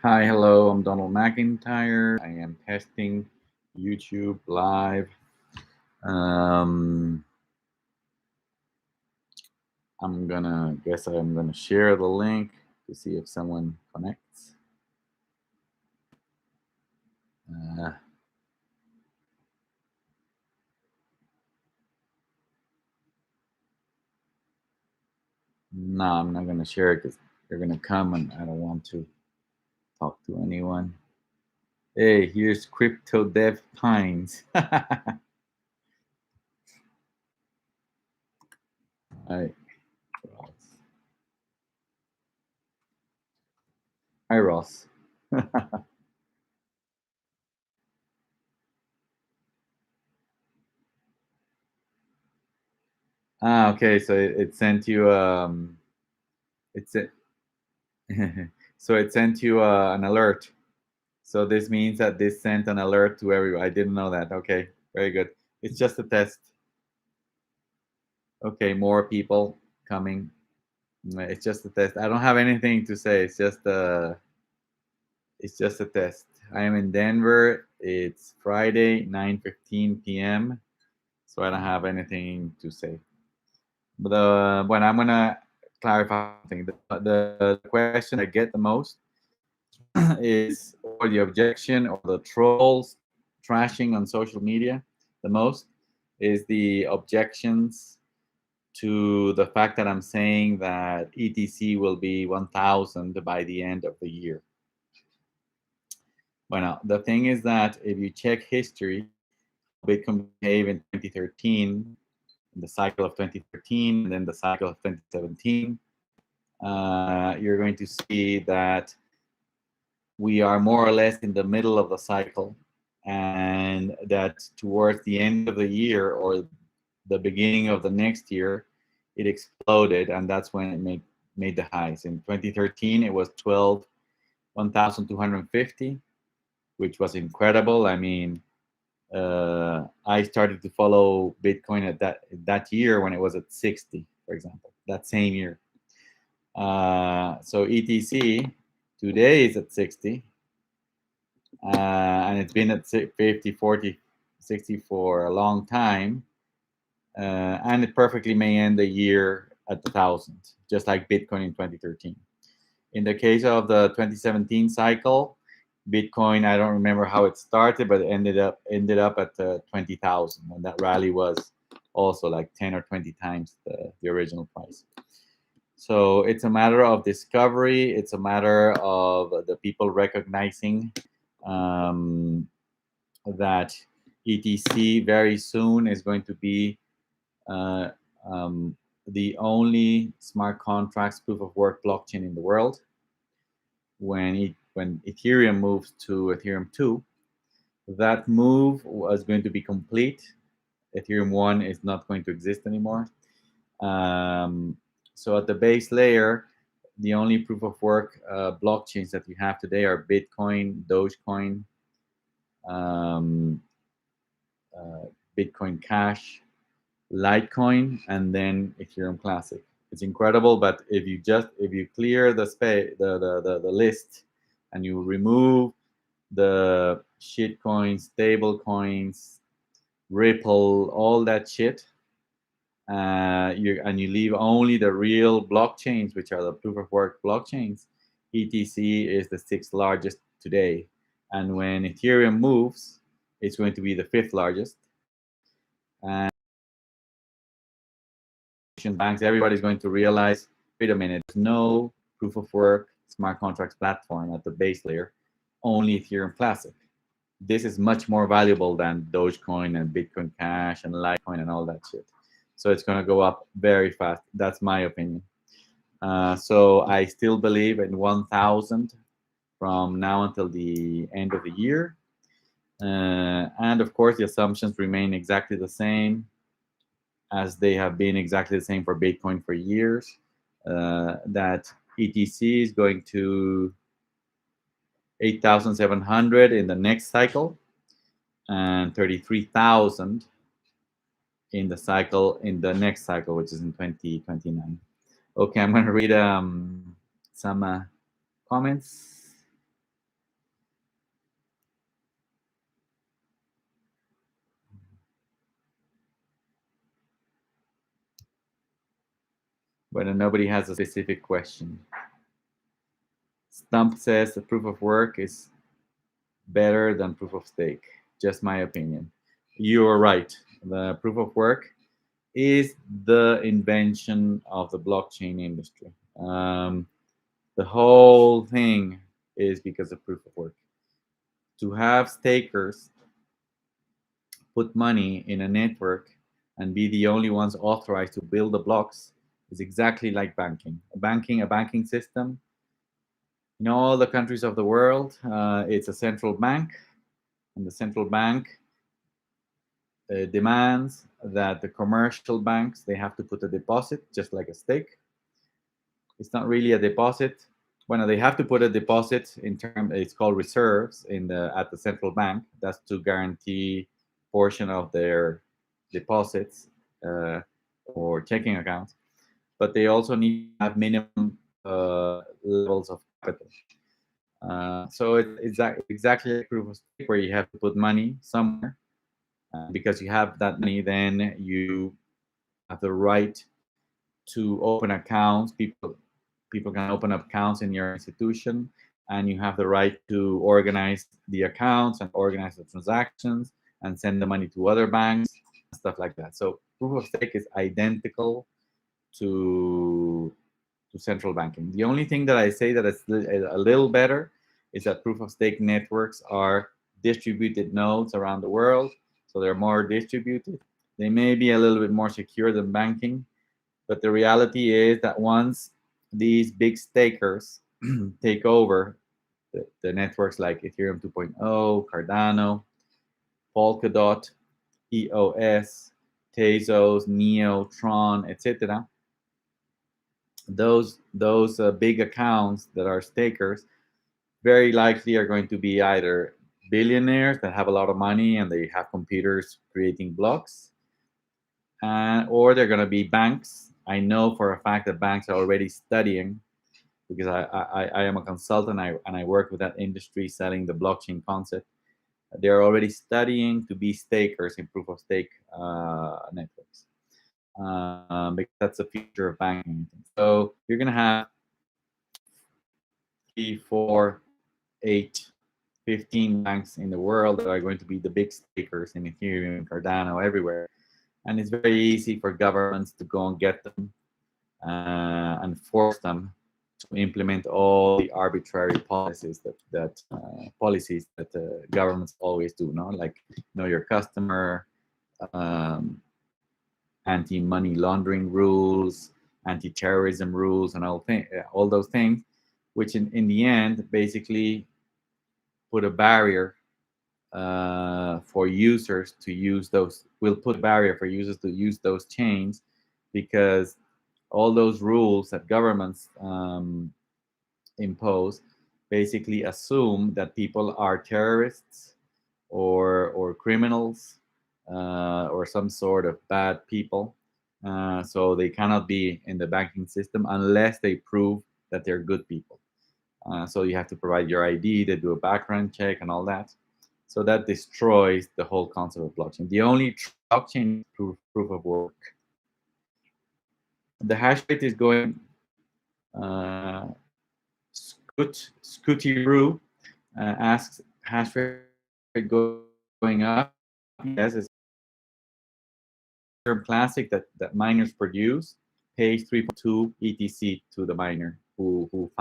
Hi, hello, I'm Donald McIntyre. I am testing YouTube live. Um, I'm gonna share the link to see if someone connects. Uh, no, I'm not gonna share it because they're gonna come and I don't want to talk to anyone. Hey, here's Crypto Dev Pines. Hi, Ross. Hi, Ross. Okay, so it sent you it's a, so it sent you an alert. So this means that this sent an alert to everyone. I didn't know that. Okay, very good. It's just a test. Okay, more people coming. It's just a test. I don't have anything to say. It's just a test. I am in Denver. It's Friday, 9:15 p.m. So I don't have anything to say. But when I'm gonna clarify something, the question I get the most is, or the objection or the trolls trashing on social media the most, is the objections to the fact that I'm saying that ETC will be 1,000 by the end of the year. Well, the thing is that if you check history, Bitcoin behaved in 2013, in the cycle of 2013, and then the cycle of 2017, you're going to see that we are more or less in the middle of the cycle, and that towards the end of the year or the beginning of the next year, it exploded, and that's when it made the highs. In 2013, it was 1,250, which was incredible. I mean, I started to follow Bitcoin at that year when it was at 60, for example, that same year. So ETC today is at 60, and it's been at 50, 40, 60 for a long time. And it perfectly may end the year at 1,000, just like Bitcoin in 2013. In the case of the 2017 cycle, Bitcoin, I don't remember how it started, but it ended up at 20,000, and that rally was also like 10 or 20 times the original price. So it's a matter of discovery. It's a matter of the people recognizing um, that ETC very soon is going to be uh, um, the only smart contracts proof of work blockchain in the world. When Ethereum moves to Ethereum 2, that move was going to be complete. Ethereum 1 is not going to exist anymore. Um, so at the base layer, the only proof of work blockchains that we have today are Bitcoin, Dogecoin, um, uh, Bitcoin Cash, Litecoin, and then Ethereum Classic. It's incredible, but if you clear the space, the list, and you remove the shit coins, stable coins, Ripple, all that shit, you leave only the real blockchains, which are the proof of work blockchains. ETC is the sixth largest today, and when Ethereum moves, it's going to be the fifth largest. And banks, everybody's going to realize, wait a minute, there's no proof of work smart contracts platform at the base layer, only Ethereum Classic. This is much more valuable than Dogecoin and Bitcoin Cash and Litecoin and all that shit. So it's going to go up very fast. That's my opinion. So I still believe in 1,000 from now until the end of the year. And of course, the assumptions remain exactly the same as they have been exactly the same for Bitcoin for years. That ETC is going to 8,700 in the next cycle and 33,000 in the next cycle, which is in 2029. Okay, I'm going to read some comments. when nobody has a specific question. Stump says the proof of work is better than proof of stake. Just my opinion. You are right. The proof of work is the invention of the blockchain industry. The whole thing is because of proof of work. To have stakers put money in a network and be the only ones authorized to build the blocks is exactly like banking. A banking system in all the countries of the world, it's a central bank, and the central bank demands that the commercial banks, they have to put a deposit, just like a stake. It's not really a deposit. When they have to put a deposit in term, it's called reserves at the central bank. That's to guarantee portion of their deposits or checking accounts. But they also need to have minimum levels of capital. So it's exactly like proof of stake, where you have to put money somewhere. Because you have that money, then you have the right to open accounts. People can open up accounts in your institution, and you have the right to organize the accounts and organize the transactions and send the money to other banks and stuff like that. So proof of stake is identical to central banking. The only thing that I say that is a little better is that proof of stake networks are distributed nodes around the world, so they're more distributed. They may be a little bit more secure than banking, but the reality is that once these big stakers take over the networks like Ethereum 2.0, Cardano, Polkadot, EOS, Tezos, Neo, Tron, etc., those big accounts that are stakers very likely are going to be either billionaires that have a lot of money and they have computers creating blocks, or they're going to be banks. I know for a fact that banks are already studying, because I am a consultant and I work with that industry selling the blockchain concept. They're already studying to be stakers in proof of stake networks. Because that's the future of banking. So you're going to have 3, 4, 8, 15 banks in the world that are going to be the big stakers in Ethereum, Cardano, everywhere. And it's very easy for governments to go and get them and force them to implement all the arbitrary policies that governments always do. No, like know your customer, anti-money laundering rules, anti-terrorism rules, and all those things, which in the end basically put a barrier for users to use those. Will put a barrier for users to use those chains, because all those rules that governments impose basically assume that people are terrorists or criminals or some sort of bad people. So they cannot be in the banking system unless they prove that they're good people. So you have to provide your ID, they do a background check and all that. So that destroys the whole concept of blockchain. The only blockchain proof of work. The hash rate is going Scooty asks, hash rate going up? Yes, it's classic that miners produce, pays 3.2 ETC to the miner who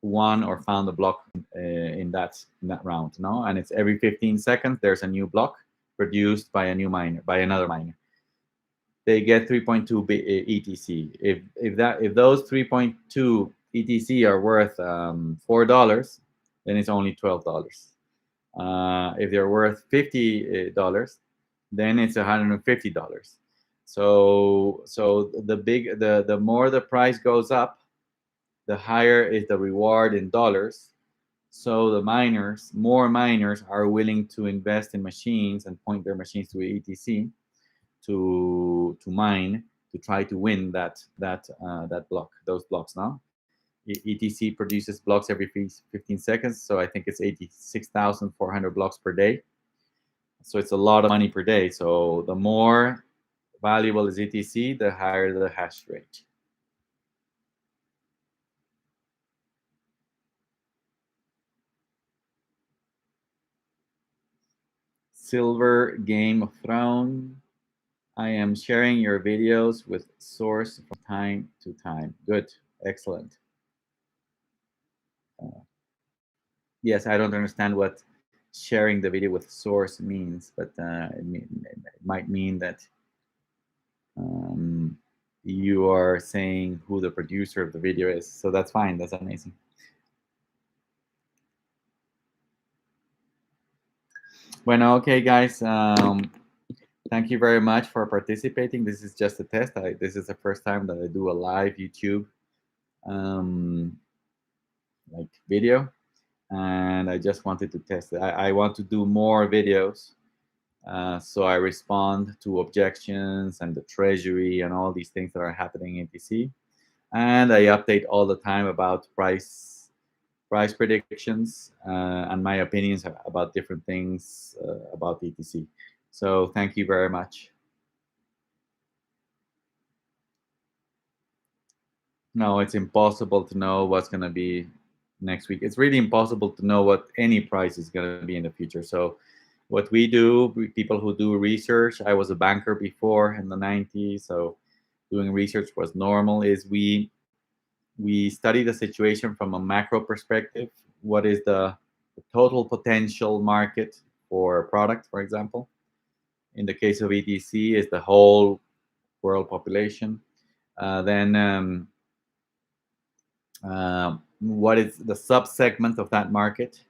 won or found a block in that round. No, and it's every 15 seconds there's a new block produced by another miner. They get 3.2 ETC. If those 3.2 ETC are worth $4, then it's only $12. If they're worth $50, then it's $150. So the more the price goes up, the higher is the reward in dollars. So more miners are willing to invest in machines and point their machines to ETC to mine, to try to win that block, those blocks. Now ETC produces blocks every 15 seconds, so I think it's 86,400 blocks per day. So it's a lot of money per day. So the more valuable is ETC, the higher the hash rate. Silver Game of Thrones. I am sharing your videos with source from time to time. Good, excellent. Uh, yes, I don't understand what sharing the video with source means, but it might mean that um, you are saying who the producer of the video is. So that's fine. That's amazing. Bueno, okay, guys. Thank you very much for participating. This is just a test. This is the first time that I do a live YouTube um, like video, and I just wanted to test it. I want to do more videos, so I respond to objections and the treasury and all these things that are happening in DC, and I update all the time about price predictions and my opinions about different things about ETC. So thank you very much. No, it's impossible to know what's going to be next week. It's really impossible to know what any price is going to be in the future. So what we do, people who do research, I was a banker before in the 90s, so doing research was normal, is we study the situation from a macro perspective. What is the total potential market for a product, for example? In the case of ETC, is the whole world population. Then what is the subsegment of that market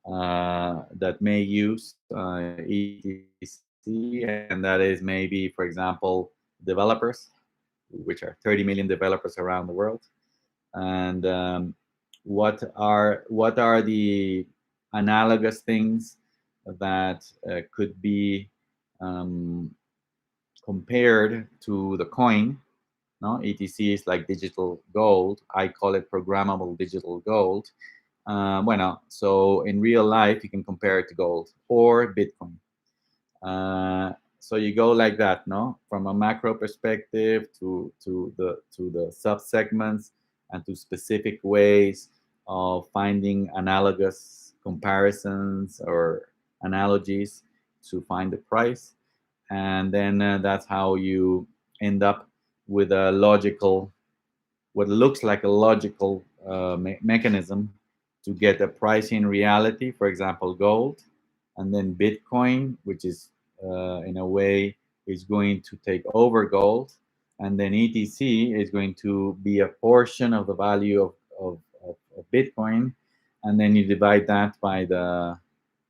that may use ETC, and that is maybe, for example, developers, which are 30 million developers around the world, and what are the analogous things that could be um, compared to the coin. No, ETC is like digital gold. I call it programmable digital gold. Bueno, so in real life, you can compare it to gold or Bitcoin. So you go like that, no, from a macro perspective to the sub segments and to specific ways of finding analogous comparisons or analogies to find the price, and then that's how you end up with a logical, what looks like a logical mechanism to get a price in reality, for example, gold, and then Bitcoin, which is in a way is going to take over gold, and then ETC is going to be a portion of the value of Bitcoin, and then you divide that by the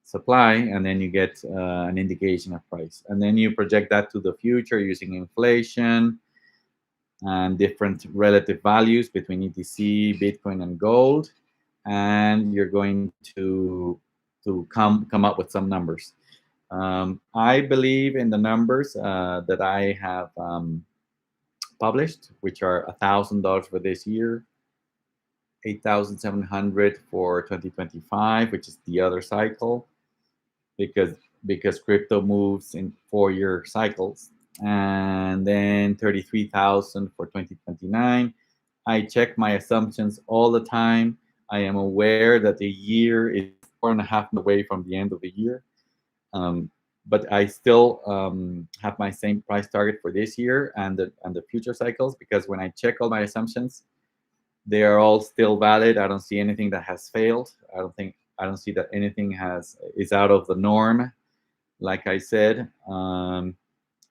supply, and then you get an indication of price, and then you project that to the future using inflation and different relative values between ETC, Bitcoin, and gold, and you're going to come up with some numbers. I believe in the numbers that I have published, which are $1,000 for this year, 8,700 for 2025, which is the other cycle, because crypto moves in 4-year cycles, and then 33,000 for 2029. I check my assumptions all the time. I am aware that the year is 4.5 months away from the end of the year, but I still have my same price target for this year and the future cycles, because when I check all my assumptions, they are all still valid. I don't see anything that has failed. I don't see that anything is out of the norm. Like I said,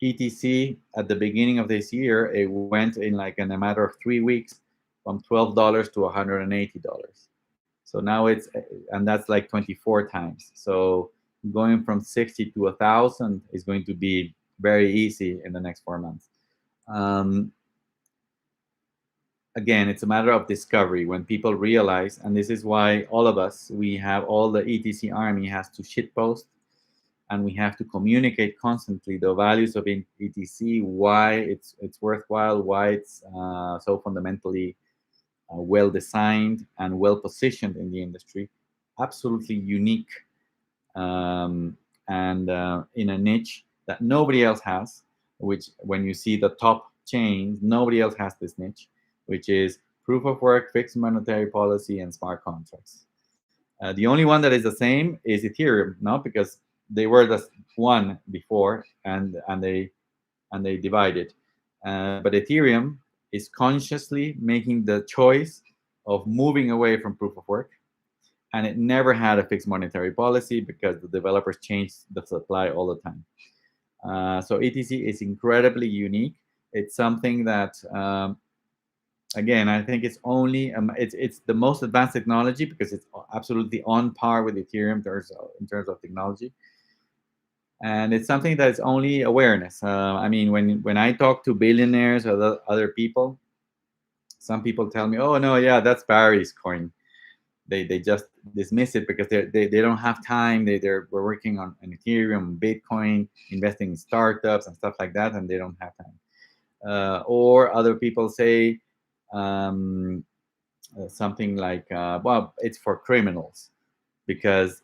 ETC at the beginning of this year, it went in a matter of 3 weeks from $12 to $180. So now and that's like 24 times. So going from 60 to 1,000 is going to be very easy in the next 4 months. Again, it's a matter of discovery. When people realize, and this is why all of us, we have all the ETC army has to shitpost, and we have to communicate constantly the values of ETC, why it's worthwhile, why it's so fundamentally well designed and well positioned in the industry, absolutely unique, and in a niche that nobody else has. Which, when you see the top chains, nobody else has this niche, which is proof of work, fixed monetary policy, and smart contracts. The only one that is the same is Ethereum, no? Because they were the one before, and they divided. But Ethereum is consciously making the choice of moving away from proof of work, and it never had a fixed monetary policy because the developers changed the supply all the time. So ETC is incredibly unique. It's something that, again, I think it's only it's the most advanced technology because it's absolutely on par with Ethereum in terms of technology, and it's something that is only awareness. I mean, when I talk to billionaires or other people, some people tell me, "Oh no, yeah, that's Barry's coin." They just dismiss it because they don't have time. We're working on an Ethereum, Bitcoin, investing in startups and stuff like that, and they don't have time. Or other people say something like, "Well, it's for criminals," because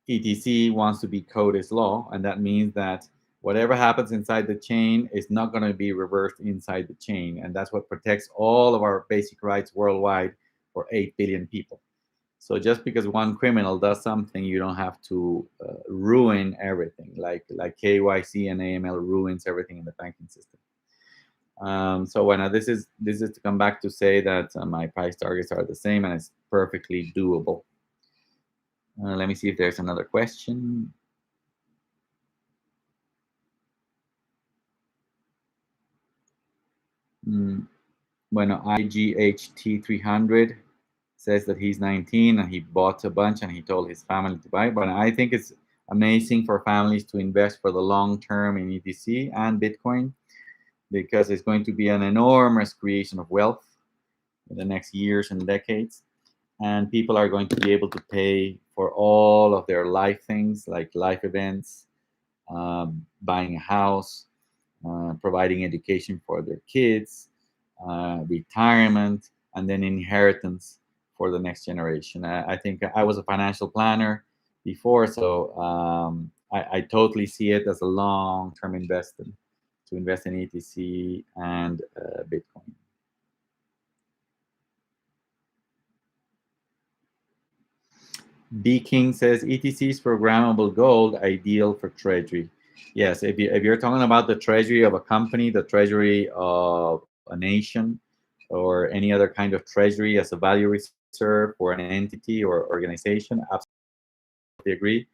ETC wants to be code is law, and that means that whatever happens inside the chain is not going to be reversed inside the chain, and that's what protects all of our basic rights worldwide for 8 billion people. So just because one criminal does something, you don't have to ruin everything, like KYC and AML ruins everything in the banking system. So when this is to come back to say that my price targets are the same and it's perfectly doable. Let me see if there's another question. Bueno, IGHT300 says that he's 19 and he bought a bunch and he told his family to buy. But I think it's amazing for families to invest for the long term in ETC and Bitcoin because it's going to be an enormous creation of wealth in the next years and decades. And people are going to be able to pay for all of their life things like life events, buying a house, providing education for their kids, retirement, and then inheritance for the next generation. I think I was a financial planner before, so I totally see it as a long-term investment to invest in ETC and Bitcoin. B King says ETC is programmable gold, ideal for treasury. Yes, if you're talking about the treasury of a company, the treasury of a nation, or any other kind of treasury as a value reserve for an entity or organization, absolutely agree.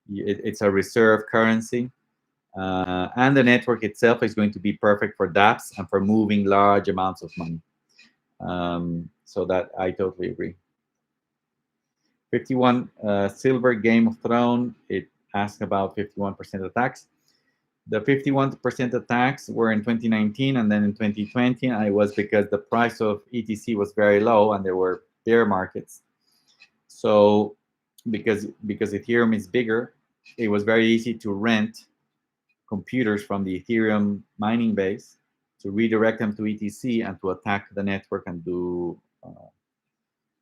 It's a reserve currency. And the network itself is going to be perfect for dApps and for moving large amounts of money. So that I totally agree. 51 Silver Game of Thrones, it asked about 51% attacks. The 51% attacks were in 2019, and then in 2020, and it was because the price of ETC was very low and there were bear markets. So because Ethereum is bigger, it was very easy to rent computers from the Ethereum mining base to redirect them to ETC and to attack the network and do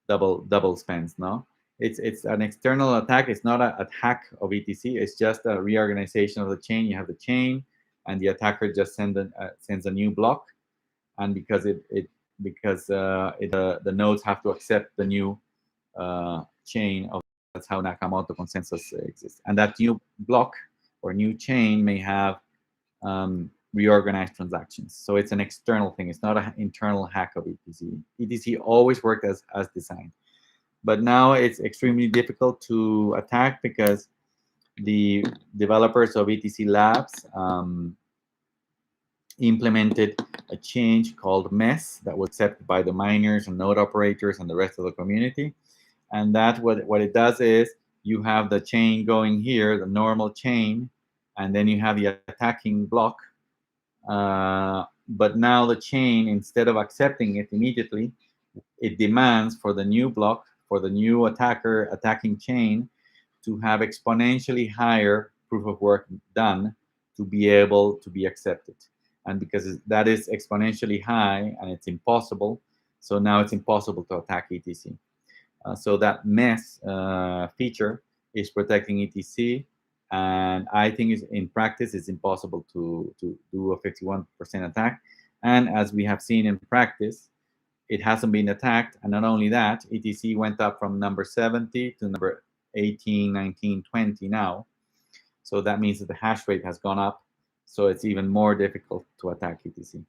double spends. No, it's an external attack. It's not a hack of ETC. It's just a reorganization of the chain. You have the chain, and the attacker just sends a new block, and because the nodes have to accept the new chain of. That's how Nakamoto consensus exists, and that new block or new chain may have reorganized transactions. So it's an external thing. It's not an internal hack of ETC. ETC always worked as designed. But now it's extremely difficult to attack because the developers of ETC Labs implemented a change called MESS that was accepted by the miners and node operators and the rest of the community. And that what it does is you have the chain going here, the normal chain, and then you have the attacking block. But now the chain, instead of accepting it immediately, it demands for the new block, for the new attacking chain, to have exponentially higher proof of work done to be able to be accepted. And because that is exponentially high and it's impossible, so now it's impossible to attack ETC. So that MESS feature is protecting ETC, and I think in practice it's impossible to do a 51% attack. And as we have seen in practice, it hasn't been attacked. And not only that, ETC went up from number 70 to number 18, 19, 20 now. So that means that the hash rate has gone up. So it's even more difficult to attack ETC.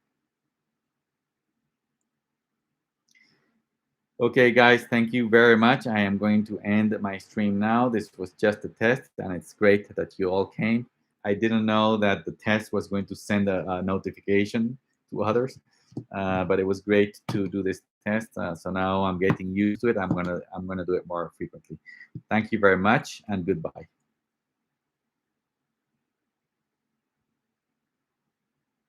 Okay, guys, thank you very much. I am going to end my stream now. This was just a test, and it's great that you all came. I didn't know that the test was going to send a notification to others, but it was great to do this test. So now I'm getting used to it. I'm gonna do it more frequently. Thank you very much, and goodbye.